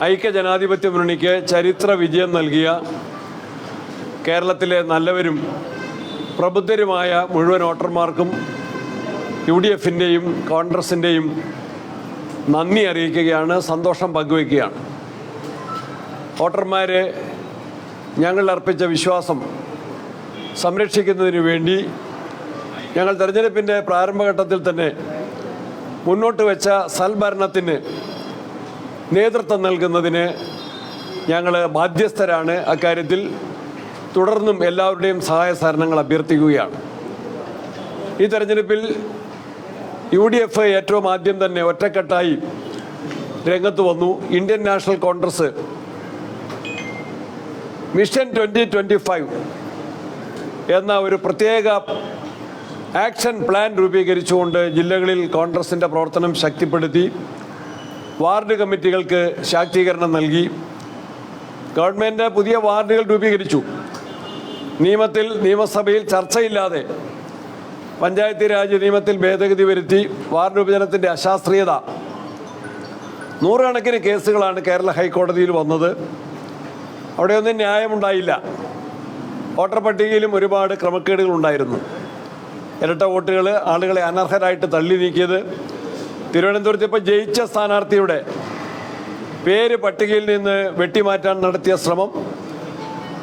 ഐക്യജനാധിപത്യ മുന്നണിക്ക് ചരിത്ര വിജയം നൽകിയ കേരളത്തിലെ നല്ലവരും പ്രബുദ്ധരുമായ മുഴുവൻ വോട്ടർമാർക്കും UDF-ൻ്റെയും കോൺഗ്രസിൻ്റെയും നന്ദി അറിയിക്കുകയാണ്, സന്തോഷം പങ്കുവയ്ക്കുകയാണ്. വോട്ടർമാർ ഞങ്ങൾ അർപ്പിച്ച വിശ്വാസം സംരക്ഷിക്കുന്നതിന് വേണ്ടി ഞങ്ങൾ തെരഞ്ഞെടുപ്പിൻ്റെ പ്രാരംഭഘട്ടത്തിൽ തന്നെ മുന്നോട്ട് വെച്ച സൽഭരണത്തിന് നേതൃത്വം നൽകുന്നതിന് ഞങ്ങൾ ബാധ്യസ്ഥരാണ്. അക്കാര്യത്തിൽ തുടർന്നും എല്ലാവരുടെയും സഹായ സഹകരണങ്ങൾ അഭ്യർത്ഥിക്കുകയാണ്. ഈ തെരഞ്ഞെടുപ്പിൽ UDF ഏറ്റവും ആദ്യം തന്നെ ഒറ്റക്കെട്ടായി രംഗത്ത് വന്നു. ഇന്ത്യൻ നാഷണൽ കോൺഗ്രസ് മിഷൻ 2025 എന്ന ഒരു പ്രത്യേക ആക്ഷൻ പ്ലാൻ രൂപീകരിച്ചുകൊണ്ട് ജില്ലകളിൽ കോൺഗ്രസിൻ്റെ പ്രവർത്തനം ശക്തിപ്പെടുത്തി. വാർഡ് കമ്മിറ്റികൾക്ക് ശാക്തീകരണം നൽകി. ഗവൺമെൻറ് പുതിയ വാർഡുകൾ രൂപീകരിച്ചു. നിയമസഭയിൽ ചർച്ചയില്ലാതെ പഞ്ചായത്ത് രാജ് നിയമത്തിൽ ഭേദഗതി വരുത്തി. വാർഡ് വിഭജനത്തിൻ്റെ അശാസ്ത്രീയത, നൂറുകണക്കിന് കേസുകളാണ് കേരള ഹൈക്കോടതിയിൽ വന്നത്. അവിടെയൊന്നും ന്യായമുണ്ടായില്ല. വോട്ടർ പട്ടികയിലും ഒരുപാട് ക്രമക്കേടുകൾ ഉണ്ടായിരുന്നു. ഇരട്ട വോട്ടുകൾ, ആളുകളെ അനർഹരായിട്ട് തള്ളി നീക്കിയത്, തിരുവനന്തപുരത്ത് ഇപ്പോൾ ജയിച്ച സ്ഥാനാർത്ഥിയുടെ പേര് പട്ടികയിൽ നിന്ന് വെട്ടിമാറ്റാൻ നടത്തിയ ശ്രമം,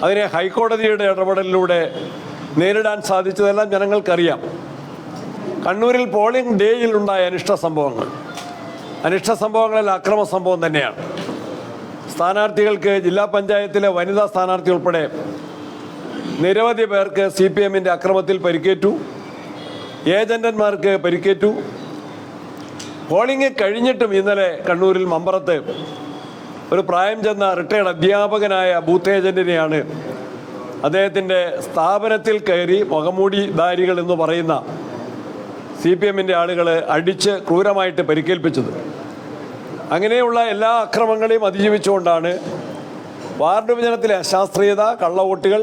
അതിനെ ഹൈക്കോടതിയുടെ ഇടപെടലിലൂടെ നേരിടാൻ സാധിച്ചതെല്ലാം ജനങ്ങൾക്കറിയാം. കണ്ണൂരിൽ പോളിംഗ് ഡേയിൽ ഉണ്ടായ അനിഷ്ട സംഭവങ്ങളിൽ അക്രമ സംഭവം തന്നെയാണ്. സ്ഥാനാർത്ഥികൾക്ക്, ജില്ലാ പഞ്ചായത്തിലെ വനിതാ സ്ഥാനാർത്ഥി ഉൾപ്പെടെ നിരവധി പേർക്ക് CPM-ൻ്റെ അക്രമത്തിൽ പരിക്കേറ്റു. ഏജന്റന്മാർക്ക് പരിക്കേറ്റു. പോളിംഗ് കഴിഞ്ഞിട്ടും ഇന്നലെ കണ്ണൂരിൽ മമ്പറത്ത് ഒരു പ്രായം ചെന്ന റിട്ടയർഡ് അധ്യാപകനായ ബൂത്ത് ഏജന്റിനെയാണ് അദ്ദേഹത്തിൻ്റെ സ്ഥാപനത്തിൽ കയറി മുഖമൂടിധാരികൾ എന്ന് പറയുന്ന CPM-ൻ്റെ ആളുകൾ അടിച്ച് ക്രൂരമായിട്ട് പരിക്കേൽപ്പിച്ചത്. അങ്ങനെയുള്ള എല്ലാ അക്രമങ്ങളെയും അതിജീവിച്ചുകൊണ്ടാണ് വാർഡ് വിഭജനത്തിലെ അശാസ്ത്രീയത, കള്ളവോട്ടുകൾ,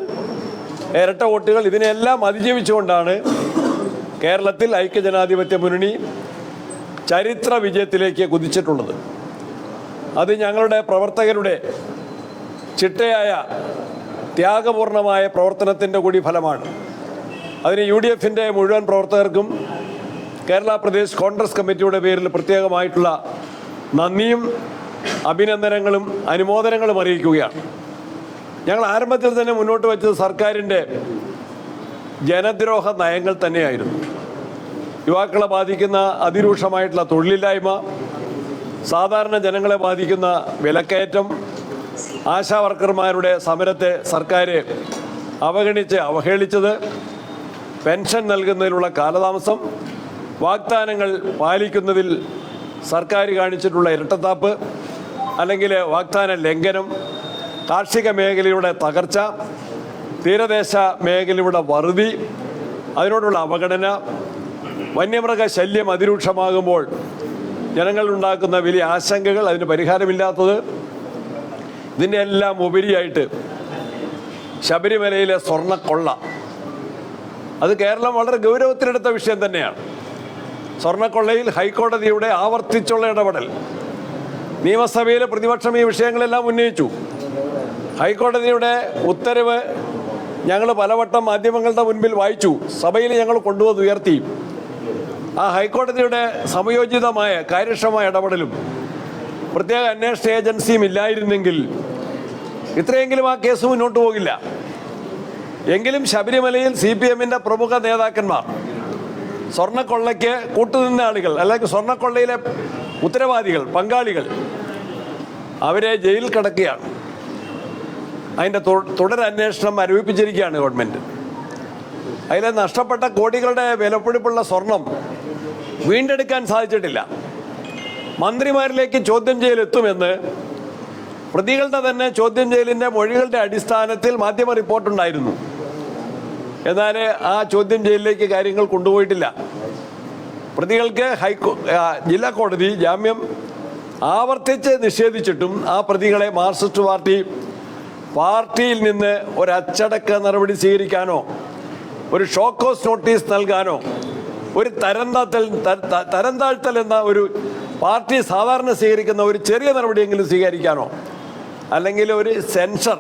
ഇരട്ട വോട്ടുകൾ, ഇതിനെല്ലാം അതിജീവിച്ചുകൊണ്ടാണ് കേരളത്തിൽ ഐക്യജനാധിപത്യ മുന്നണി ചരിത്ര വിജയത്തിലേക്ക് കുതിച്ചിട്ടുള്ളത്. അത് ഞങ്ങളുടെ പ്രവർത്തകരുടെ ചിട്ടയായ ത്യാഗപൂർണമായ പ്രവർത്തനത്തിൻ്റെ കൂടി ഫലമാണ്. അതിന് UDF-ൻ്റെ മുഴുവൻ പ്രവർത്തകർക്കും കേരള പ്രദേശ് കോൺഗ്രസ് കമ്മിറ്റിയുടെ പേരിൽ പ്രത്യേകമായിട്ടുള്ള നന്ദിയും അഭിനന്ദനങ്ങളും അനുമോദനങ്ങളും അറിയിക്കുകയാണ്. ഞങ്ങൾ ആരംഭത്തിൽ തന്നെ മുന്നോട്ട് വെച്ചത് സർക്കാരിൻ്റെ ജനദ്രോഹ നയങ്ങൾ തന്നെയായിരുന്നു. യുവാക്കളെ ബാധിക്കുന്ന അതിരൂക്ഷമായിട്ടുള്ള തൊഴിലില്ലായ്മ, സാധാരണ ജനങ്ങളെ ബാധിക്കുന്ന വിലക്കയറ്റം, ആശാ വർക്കർമാരുടെ സമരത്തെ സർക്കാർ അവഹേളിച്ചത്, പെൻഷൻ നൽകുന്നതിലുള്ള കാലതാമസം, വാഗ്ദാനങ്ങൾ പാലിക്കുന്നതിൽ സർക്കാർ കാണിച്ചിട്ടുള്ള ഇരട്ടത്താപ്പ് അല്ലെങ്കിൽ വാഗ്ദാന ലംഘനം, കാർഷിക മേഖലയുടെ തകർച്ച, തീരദേശ മേഖലയുടെ വറുതി, അതിനോടുള്ള അവഗണന, വന്യമൃഗ ശല്യം അതിരൂക്ഷമാകുമ്പോൾ ജനങ്ങളുണ്ടാക്കുന്ന വലിയ ആശങ്കകൾ, അതിന് പരിഹാരമില്ലാത്തത്, ഇതിൻ്റെ എല്ലാം ഉപരിയായിട്ട് ശബരിമലയിലെ സ്വർണ്ണക്കൊള്ള, അത് കേരളം വളരെ ഗൗരവത്തിലെടുത്ത വിഷയം തന്നെയാണ്. സ്വർണ്ണക്കൊള്ളയിൽ ഹൈക്കോടതിയുടെ ആവർത്തിച്ചുള്ള ഇടപെടൽ, നിയമസഭയിലെ പ്രതിപക്ഷം ഈ വിഷയങ്ങളെല്ലാം ഉന്നയിച്ചു. ഹൈക്കോടതിയുടെ ഉത്തരവ് ഞങ്ങൾ പലവട്ടം മാധ്യമങ്ങളുടെ മുൻപിൽ വായിച്ചു, സഭയിൽ ഞങ്ങൾ കൊണ്ടുവന്ന് ഉയർത്തി. ആ ഹൈക്കോടതിയുടെ സമയോചിതമായ കാര്യക്ഷമമായ ഇടപെടലും പ്രത്യേക അന്വേഷണ ഏജൻസിയും ഇല്ലായിരുന്നെങ്കിൽ ഇത്രയെങ്കിലും ആ കേസ് മുന്നോട്ട് പോകില്ല. എങ്കിലും ശബരിമലയിൽ CPM-ൻ്റെ പ്രമുഖ നേതാക്കന്മാർ, സ്വർണ്ണക്കൊള്ളയ്ക്ക് കൂട്ടുനിന്ന ആളുകൾ, അല്ലെങ്കിൽ സ്വർണ്ണക്കൊള്ളയിലെ ഉത്തരവാദികൾ, പങ്കാളികൾ, അവരെ ജയിലിൽ കിടക്കുകയാണ്. അതിൻ്റെ തുടരന്വേഷണം ആരംഭിച്ചിരിക്കുകയാണ് ഗവൺമെൻറ്. അതിലെ നഷ്ടപ്പെട്ട കോടികളുടെ വിലപിടിപ്പുള്ള സ്വർണം വീണ്ടെടുക്കാൻ സാധിച്ചിട്ടില്ല. മന്ത്രിമാരിലേക്ക് ചോദ്യം ചെയ്യലെത്തുമെന്ന് പ്രതികളുടെ തന്നെ ചോദ്യം ചെയ്യലിൻ്റെ മൊഴികളുടെ അടിസ്ഥാനത്തിൽ മാധ്യമ റിപ്പോർട്ടുണ്ടായിരുന്നു. എന്നാൽ ആ ചോദ്യം ചെയ്യലിലേക്ക് കാര്യങ്ങൾ കൊണ്ടുപോയിട്ടില്ല. പ്രതികൾക്ക് ജില്ലാ കോടതി ജാമ്യം ആവർത്തിച്ച് നിഷേധിച്ചിട്ടും ആ പ്രതികളെ മാർക്സിസ്റ്റ് പാർട്ടിയിൽ നിന്ന് ഒരു അച്ചടക്ക നടപടി സ്വീകരിക്കാനോ ഒരു ഷോക്കോസ് നോട്ടീസ് നൽകാനോ ഒരു തരം താഴ്ത്തൽ എന്ന ഒരു പാർട്ടി സാധാരണ സ്വീകരിക്കുന്ന ഒരു ചെറിയ നടപടിയെങ്കിലും സ്വീകരിക്കാനോ അല്ലെങ്കിൽ ഒരു സെൻസർ,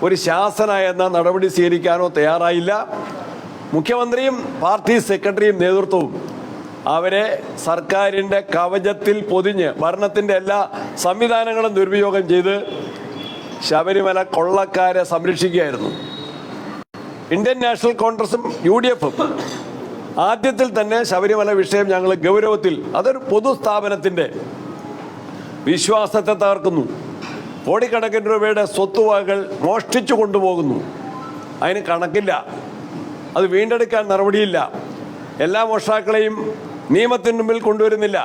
ഒരു ശാസന എന്ന നടപടി സ്വീകരിക്കാനോ തയ്യാറായില്ല. മുഖ്യമന്ത്രിയും പാർട്ടി സെക്രട്ടറിയും നേതൃത്വവും അവരെ സർക്കാരിൻ്റെ കവചത്തിൽ പൊതിഞ്ഞ് ഭരണത്തിൻ്റെ എല്ലാ സംവിധാനങ്ങളും ദുരുപയോഗം ചെയ്ത് ശബരിമല കൊള്ളക്കാരെ സംരക്ഷിക്കുകയായിരുന്നു. ഇന്ത്യൻ നാഷണൽ കോൺഗ്രസും UDF-ഉം ആദ്യത്തിൽ തന്നെ ശബരിമല വിഷയം ഞങ്ങൾ ഗൗരവത്തിൽ, അതൊരു പൊതുസ്ഥാപനത്തിൻ്റെ വിശ്വാസത്തെ തകർക്കുന്നു, കോടിക്കണക്കിന് രൂപയുടെ സ്വത്തുവകകൾ മോഷ്ടിച്ചു കൊണ്ടുപോകുന്നു, അതിന് കണക്കില്ല, അത് വീണ്ടെടുക്കാൻ നടപടിയില്ല, എല്ലാ മോഷ്ടാക്കളെയും നിയമത്തിന് മുമ്പിൽ കൊണ്ടുവരുന്നില്ല,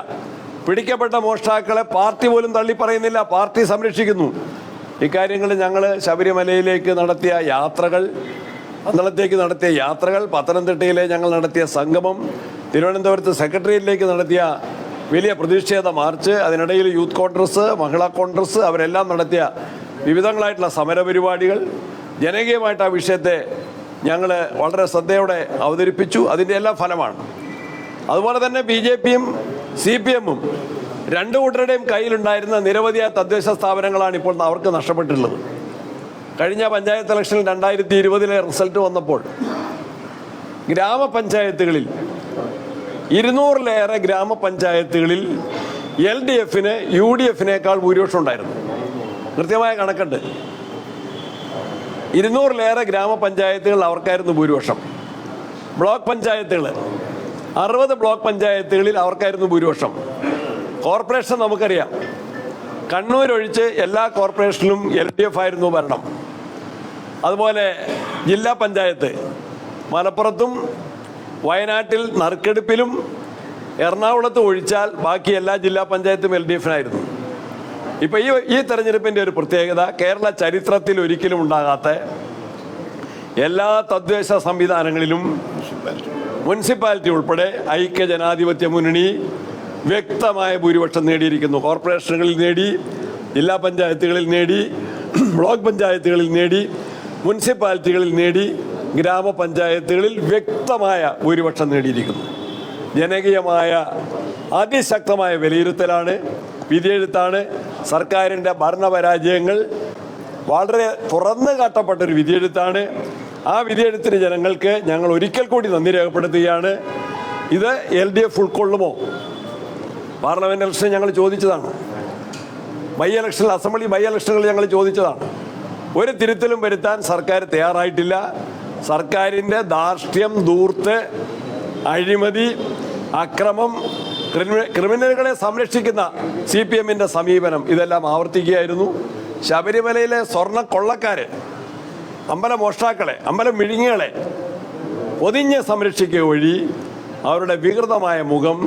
പിടിക്കപ്പെട്ട മോഷ്ടാക്കളെ പാർട്ടി പോലും തള്ളിപ്പറയുന്നില്ല, പാർട്ടി സംരക്ഷിക്കുന്നു. ഇക്കാര്യങ്ങൾ ഞങ്ങൾ ശബരിമലയിലേക്ക് നടത്തിയ യാത്രകൾ, പന്തളത്തേക്ക് നടത്തിയ യാത്രകൾ, പത്തനംതിട്ടയിലെ ഞങ്ങൾ നടത്തിയ സംഗമം, തിരുവനന്തപുരത്ത് സെക്രട്ടേറിയറ്റിലേക്ക് നടത്തിയ വലിയ പ്രതിഷേധ മാർച്ച്, അതിനിടയിൽ യൂത്ത് കോൺഗ്രസ്, മഹിളാ കോൺഗ്രസ് അവരെല്ലാം നടത്തിയ വിവിധങ്ങളായിട്ടുള്ള സമരപരിപാടികൾ, ജനകീയമായിട്ട് ആ വിഷയത്തെ ഞങ്ങൾ വളരെ ശ്രദ്ധയോടെ അവതരിപ്പിച്ചു. അതിൻ്റെ എല്ലാം ഫലമാണ്. അതുപോലെ തന്നെ BJP-യും CPM-ഉം രണ്ടു കൂട്ടരുടെയും കയ്യിലുണ്ടായിരുന്ന നിരവധിയായ തദ്ദേശ സ്ഥാപനങ്ങളാണ് ഇപ്പോൾ അവർക്ക് നഷ്ടപ്പെട്ടിട്ടുള്ളത്. കഴിഞ്ഞ പഞ്ചായത്ത് ഇലക്ഷനിൽ 2020 റിസൾട്ട് വന്നപ്പോൾ ഗ്രാമപഞ്ചായത്തുകളിൽ 200-ലേറെ ഗ്രാമപഞ്ചായത്തുകളിൽ LDF-ന് UDF-നേക്കാൾ ഭൂരിപക്ഷം ഉണ്ടായിരുന്നു. കൃത്യമായ കണക്കുണ്ട്. 200-ലേറെ ഗ്രാമപഞ്ചായത്തുകൾ അവർക്കായിരുന്നു ഭൂരിപക്ഷം. ബ്ലോക്ക് പഞ്ചായത്തുകൾ 60 ബ്ലോക്ക് പഞ്ചായത്തുകളിൽ അവർക്കായിരുന്നു ഭൂരിപക്ഷം. കോർപ്പറേഷൻ നമുക്കറിയാം, കണ്ണൂർ ഒഴിച്ച് എല്ലാ കോർപ്പറേഷനിലും LDF ആയിരുന്നു ഭരണം. അതുപോലെ ജില്ലാ പഞ്ചായത്ത് മലപ്പുറത്തും വയനാട്ടിൽ നറുക്കെടുപ്പിലും എറണാകുളത്ത് ഒഴിച്ചാൽ ബാക്കി എല്ലാ ജില്ലാ പഞ്ചായത്തും LDF-നായിരുന്നു. ഇപ്പോൾ ഈ തെരഞ്ഞെടുപ്പിൻ്റെ ഒരു പ്രത്യേകത, കേരള ചരിത്രത്തിൽ ഒരിക്കലും ഉണ്ടാകാത്ത എല്ലാ തദ്ദേശ സംവിധാനങ്ങളിലും മുനിസിപ്പാലിറ്റി ഉൾപ്പെടെ ഐക്യ ജനാധിപത്യ മുന്നണി വ്യക്തമായ ഭൂരിപക്ഷം നേടിയിരിക്കുന്നു. കോർപ്പറേഷനുകളിൽ നേടി, ജില്ലാ പഞ്ചായത്തുകളിൽ നേടി, ബ്ലോക്ക് പഞ്ചായത്തുകളിൽ നേടി, മുനിസിപ്പാലിറ്റികളിൽ നേടി, ഗ്രാമപഞ്ചായത്തുകളിൽ വ്യക്തമായ ഭൂരിപക്ഷം നേടിയിരിക്കുന്നു. ജനകീയമായ അതിശക്തമായ വിലയിരുത്തലാണ്, വിധിയെഴുത്താണ്. സർക്കാരിൻ്റെ ഭരണപരാജയങ്ങൾ വളരെ തുറന്നു കാട്ടപ്പെട്ടൊരു വിധിയെഴുത്താണ്. ആ വിധിയെഴുത്തിന് ജനങ്ങൾക്ക് ഞങ്ങൾ ഒരിക്കൽ കൂടി നന്ദി രേഖപ്പെടുത്തുകയാണ്. ഇത് LDF ഉൾക്കൊള്ളുമോ? പാർലമെൻറ്റ് ഇലക്ഷൻ ഞങ്ങൾ ചോദിച്ചതാണ്, അസംബ്ലി ബൈ ഇലക്ഷനുകൾ ഞങ്ങൾ ചോദിച്ചതാണ്. ഒരു തിരുത്തലും വരുത്താൻ സർക്കാർ തയ്യാറായിട്ടില്ല. സർക്കാരിൻ്റെ ധാർഷ്ട്യം, ധൂർത്ത്, അഴിമതി, അക്രമം, ക്രിമിനലുകളെ സംരക്ഷിക്കുന്ന CPM-ൻ്റെ സമീപനം ഇതെല്ലാം ആവർത്തിക്കുകയായിരുന്നു. ശബരിമലയിലെ സ്വർണ്ണ കൊള്ളക്കാരെ, അമ്പല മോഷ്ടാക്കളെ, അമ്പലം വിഴുങ്ങികളെ പൊതിഞ്ഞ് സംരക്ഷിക്കുക വഴി അവരുടെ വികൃതമായ മുഖം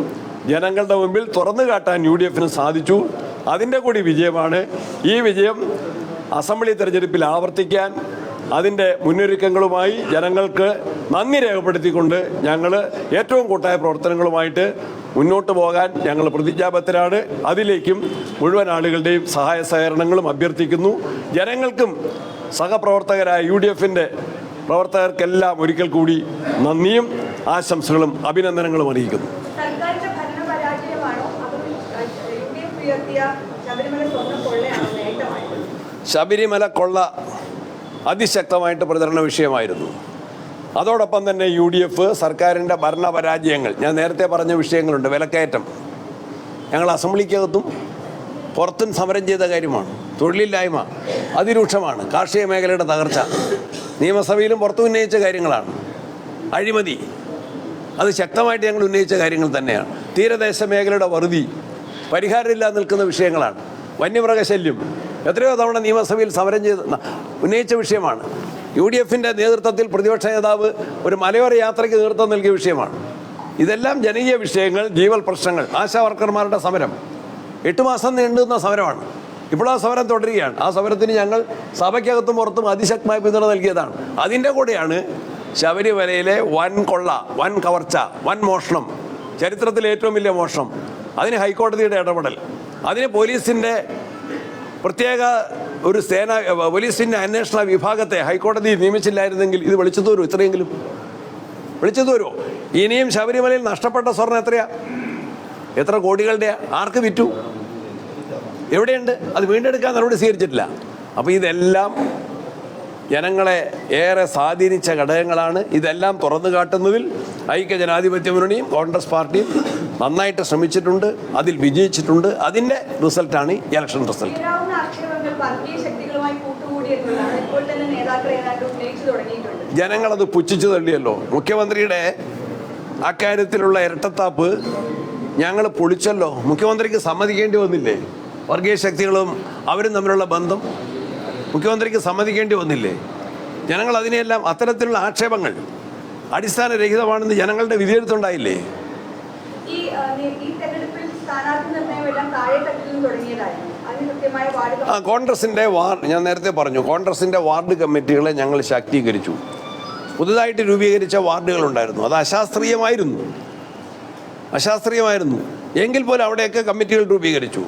ജനങ്ങളുടെ മുമ്പിൽ തുറന്നു കാട്ടാൻ UDF-ന് സാധിച്ചു. അതിൻ്റെ കൂടി വിജയമാണ്. ഈ വിജയം അസംബ്ലി തെരഞ്ഞെടുപ്പിൽ ആവർത്തിക്കാൻ അതിൻ്റെ മുന്നൊരുക്കങ്ങളുമായി ജനങ്ങൾക്ക് നന്ദി രേഖപ്പെടുത്തിക്കൊണ്ട് ഞങ്ങൾ ഏറ്റവും കൂട്ടായ പ്രവർത്തനങ്ങളുമായിട്ട് മുന്നോട്ട് പോകാൻ ഞങ്ങൾ പ്രതിജ്ഞാബദ്ധരാണ്. അതിലേക്കും മുഴുവൻ ആളുകളുടെയും സഹായ സഹകരണങ്ങളും അഭ്യർത്ഥിക്കുന്നു. ജനങ്ങൾക്കും സഹപ്രവർത്തകരായ UDF-ന്റെ പ്രവർത്തകർക്കെല്ലാം ഒരിക്കൽ കൂടി നന്ദിയും ആശംസകളും അഭിനന്ദനങ്ങളും അറിയിക്കുന്നു. ശബരിമല കൊള്ള അതിശക്തമായിട്ട് പ്രചരണ വിഷയമായിരുന്നു. അതോടൊപ്പം തന്നെ UDF സർക്കാരിൻ്റെ ഭരണപരാജയങ്ങൾ, ഞാൻ നേരത്തെ പറഞ്ഞ വിഷയങ്ങളുണ്ട്. വിലക്കയറ്റം ഞങ്ങൾ അസംബ്ലിക്കകത്തും പുറത്തും സമരം ചെയ്ത കാര്യമാണ്. തൊഴിലില്ലായ്മ അതിരൂക്ഷമാണ്. കാർഷിക മേഖലയുടെ തകർച്ച നിയമസഭയിലും പുറത്തും ഉന്നയിച്ച കാര്യങ്ങളാണ്. അഴിമതി അത് ശക്തമായിട്ട് ഞങ്ങൾ ഉന്നയിച്ച കാര്യങ്ങൾ തന്നെയാണ്. തീരദേശ മേഖലയുടെ വറുതി പരിഹാരമില്ലാതെ നിൽക്കുന്ന വിഷയങ്ങളാണ്. വന്യമൃഗശല്യം എത്രയോ തവണ നിയമസഭയിൽ സമരം ചെയ്ത് ഉന്നയിച്ച വിഷയമാണ്. UDF-ന്റെ നേതൃത്വത്തിൽ പ്രതിപക്ഷ നേതാവ് ഒരു മലയോര യാത്രയ്ക്ക് നേതൃത്വം നൽകിയ വിഷയമാണ്. ഇതെല്ലാം ജനകീയ വിഷയങ്ങൾ, ജീവൽ പ്രശ്നങ്ങൾ. ആശാ വർക്കർമാരുടെ സമരം 8 മാസം നീണ്ടുന്ന സമരമാണ്. ഇപ്പോൾ ആ സമരം തുടരുകയാണ്. ആ സമരത്തിന് ഞങ്ങൾ സഭയ്ക്കകത്തും പുറത്തും അതിശക്തമായ പിന്തുണ നൽകിയതാണ്. അതിൻ്റെ കൂടെയാണ് ശബരിമലയിലെ വൻ കൊള്ള, വൻ കവർച്ച, വൻ മോഷണം, ചരിത്രത്തിലെ ഏറ്റവും വലിയ മോഷണം, അതിന് ഹൈക്കോടതിയുടെ ഇടപെടൽ, അതിന് പോലീസിൻ്റെ പ്രത്യേക ഒരു പോലീസിൻ്റെ അന്വേഷണ വിഭാഗത്തെ ഹൈക്കോടതി നിയമിച്ചില്ലായിരുന്നെങ്കിൽ ഇത് വെളിച്ചത്ത് വരുമോ? ഇത്രയെങ്കിലും വെളിച്ചത്ത് വരുമോ? ഇനിയും ശബരിമലയിൽ നഷ്ടപ്പെട്ട സ്വർണ്ണം എത്രയാ? എത്ര കോടികളുടെ ആർക്ക് വിറ്റു, എവിടെയുണ്ട്? അത് വീണ്ടെടുക്കാൻ നടപടി സ്വീകരിച്ചിട്ടില്ല. അപ്പോൾ ഇതെല്ലാം ജനങ്ങളെ ഏറെ സ്വാധീനിച്ച ഘടകങ്ങളാണ്. ഇതെല്ലാം തുറന്നു കാട്ടുന്നതിൽ ഐക്യ ജനാധിപത്യ മുന്നണിയും കോൺഗ്രസ് പാർട്ടിയും നന്നായിട്ട് ശ്രമിച്ചിട്ടുണ്ട്, അതിൽ വിജയിച്ചിട്ടുണ്ട്. അതിൻ്റെ റിസൾട്ടാണ് ഈ ഇലക്ഷൻ റിസൾട്ട്. ജനങ്ങളത് പുച്ഛിച്ചു തള്ളിയല്ലോ. മുഖ്യമന്ത്രിയുടെ അക്കാര്യത്തിലുള്ള ഇരട്ടത്താപ്പ് ഞങ്ങൾ പൊളിച്ചല്ലോ. മുഖ്യമന്ത്രിക്ക് സമ്മതിക്കേണ്ടി വന്നില്ലേ? വർഗീയ ശക്തികളും അവരും തമ്മിലുള്ള ബന്ധം മുഖ്യമന്ത്രിക്ക് സമ്മതിക്കേണ്ടി വന്നില്ലേ? ജനങ്ങൾ അതിനെയെല്ലാം അത്തരത്തിലുള്ള ആക്ഷേപങ്ങൾ അടിസ്ഥാനരഹിതമാണെന്ന് ജനങ്ങളുടെ വിധിയെഴുത്തുണ്ടായില്ലേ? കോൺഗ്രസിൻ്റെ ഞാൻ നേരത്തെ പറഞ്ഞു, കോൺഗ്രസിൻ്റെ വാർഡ് കമ്മിറ്റികളെ ഞങ്ങൾ ശാക്തീകരിച്ചു. പുതുതായിട്ട് രൂപീകരിച്ച വാർഡുകളുണ്ടായിരുന്നു, അത് അശാസ്ത്രീയമായിരുന്നു. എങ്കിൽ പോലും അവിടെയൊക്കെ കമ്മിറ്റികൾ രൂപീകരിച്ചു.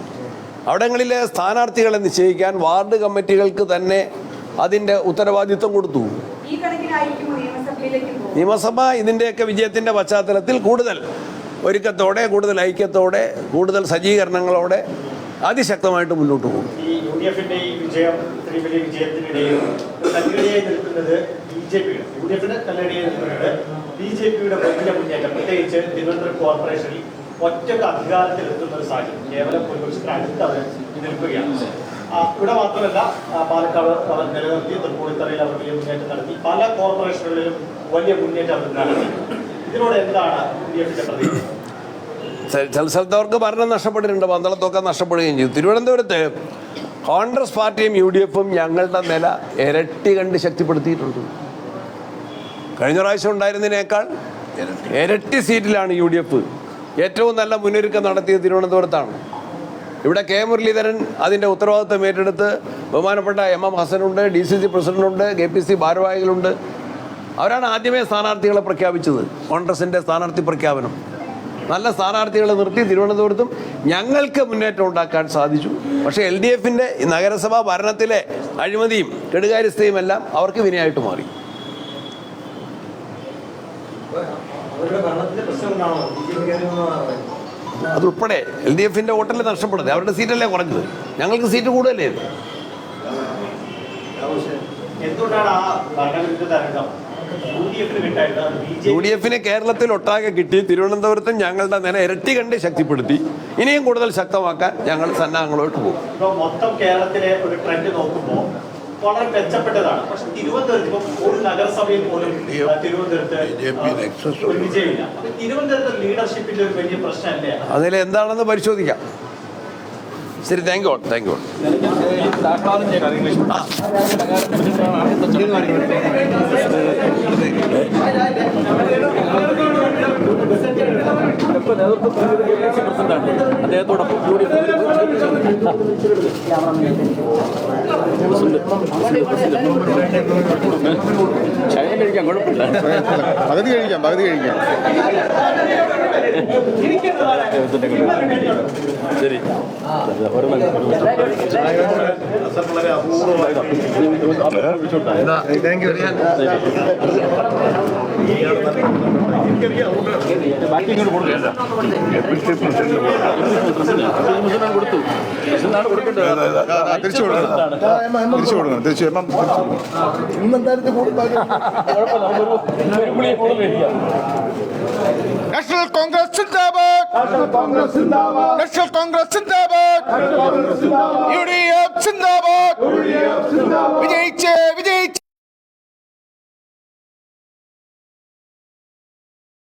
അവിടങ്ങളിലെ സ്ഥാനാർത്ഥികളെ നിശ്ചയിക്കാൻ വാർഡ് കമ്മിറ്റികൾക്ക് തന്നെ അതിൻ്റെ ഉത്തരവാദിത്വം കൊടുത്തു. നിയമസഭ ഇതിൻ്റെയൊക്കെ വിജയത്തിൻ്റെ പശ്ചാത്തലത്തിൽ കൂടുതൽ ഒരുക്കത്തോടെ, കൂടുതൽ ഐക്യത്തോടെ, കൂടുതൽ സജ്ജീകരണങ്ങളോടെ അതിശക്തമായിട്ട് മുന്നോട്ട് പോകും. ഈ യുഡിഎഫിന്റെ ഈ വിജയം, ഇത്രയും വലിയ വിജയത്തിനിടയിൽ കല്ലിടയായി നിൽക്കുന്നത് ബിജെപിയുടെ, യുഡിഎഫിന്റെ കല്ലിടയായി നിൽക്കുന്നത് ബിജെപിയുടെ വലിയ മുന്നേറ്റം, പ്രത്യേകിച്ച് തിരുവനന്തപുരം കോർപ്പറേഷനിൽ ഒറ്റക്ക് അധികാരത്തിലെത്തുന്ന ഒരു സാഹചര്യം, കേവലം ഭൂരിപക്ഷത്തിന് അടുത്ത് അവർ നിൽക്കുകയാണ്. ഇവിടെ മാത്രമല്ല, പാലക്കാട് അവർ നിലനിർത്തി, തൃപ്പൂണിത്തറയിൽ അവർ വലിയ മുന്നേറ്റം നടത്തി, പല കോർപ്പറേഷനുകളിലും വലിയ മുന്നേറ്റം അവർ നടത്തി. ഇതിനോട് എന്താണ് യുഡിഎഫിന്റെ പ്രതികരണം? ചില സ്ഥലത്ത് അവർക്ക് ഭരണം നഷ്ടപ്പെട്ടിട്ടുണ്ട്, പന്തളത്തൊക്കെ നഷ്ടപ്പെടുകയും ചെയ്തു. തിരുവനന്തപുരത്ത് കോൺഗ്രസ് പാർട്ടിയും UDF-ഉം ഞങ്ങളുടെ നില ഇരട്ടി കണ്ട് ശക്തിപ്പെടുത്തിയിട്ടുണ്ട്. കഴിഞ്ഞ പ്രാവശ്യം ഉണ്ടായിരുന്നതിനേക്കാൾ ഇരട്ടി സീറ്റിലാണ് UDF. ഏറ്റവും നല്ല മുന്നൊരുക്കം നടത്തിയത് തിരുവനന്തപുരത്താണ്. ഇവിടെ കെ മുരളീധരൻ അതിൻ്റെ ഉത്തരവാദിത്വം ഏറ്റെടുത്ത് ബഹുമാനപ്പെട്ട MM ഹസനുണ്ട്, DCC പ്രസിഡന്റുണ്ട്, KPC ഭാരവാഹികളുണ്ട്. അവരാണ് ആദ്യമേ സ്ഥാനാർത്ഥികളെ പ്രഖ്യാപിച്ചത്. കോൺഗ്രസിൻ്റെ സ്ഥാനാർത്ഥി പ്രഖ്യാപനം നല്ല സ്ഥാനാർത്ഥികളെ നിർത്തി തിരുവനന്തപുരത്തും ഞങ്ങൾക്ക് മുന്നേറ്റം ഉണ്ടാക്കാൻ സാധിച്ചു. പക്ഷേ LDF-ൻ്റെ നഗരസഭാ ഭരണത്തിലെ അഴിമതിയും കെടുകാര്യസ്ഥയും എല്ലാം അവർക്ക് വിനയായിട്ട് മാറി. അതുൾപ്പെടെ LDF-ൻ്റെ വോട്ടല്ലേ നഷ്ടപ്പെടുന്നത്, അവരുടെ സീറ്റല്ലേ കുറഞ്ഞത്, ഞങ്ങൾക്ക് സീറ്റ് കൂടുതലേ. എന്തുകൊണ്ടാണ് ആ ഭരണവിരുദ്ധ തരംഗം UDF-ന് കേരളത്തിൽ ഒട്ടാകെ കിട്ടി? തിരുവനന്തപുരത്തും ഞങ്ങളുടെ നില ഇരട്ടി കണ്ട് ശക്തിപ്പെടുത്തി. ഇനിയും കൂടുതൽ ശക്തമാക്കാൻ ഞങ്ങൾ സന്നാഹങ്ങളോട്ട് പോകും. മൊത്തം കേരളത്തിലെ ഒരു ട്രെൻഡ് നോക്കുമ്പോൾ വളരെ മെച്ചപ്പെട്ടതാണ്. പക്ഷെ തിരുവനന്തപുരത്ത് ഒരു നഗരസഭയിൽ പോലും തിരുവനന്തപുരത്ത് വിജയമില്ല. തിരുവനന്തപുരത്ത് ലീഡർഷിപ്പിന്റെ ഒരു വലിയ പ്രശ്നമല്ലേ? അതിൽ എന്താണെന്ന് പരിശോധിക്കാം. ശരി, താങ്ക് യു. അദ്ദേഹത്തോടൊപ്പം കഴിക്കാൻ കുഴപ്പമില്ല, പകുതി കഴിക്കാം. ശരി, വളരെ അപൂർവമായി കൊടുത്തു. തിരിച്ചു കൊടുക്കണം. നാഷണൽ കോൺഗ്രസ് സിന്ദാബാദ്, നാഷണൽ കോൺഗ്രസ് സിന്ദാബാദ്, UDF സിന്ദാബാദ്. വിജയിച്ചേ.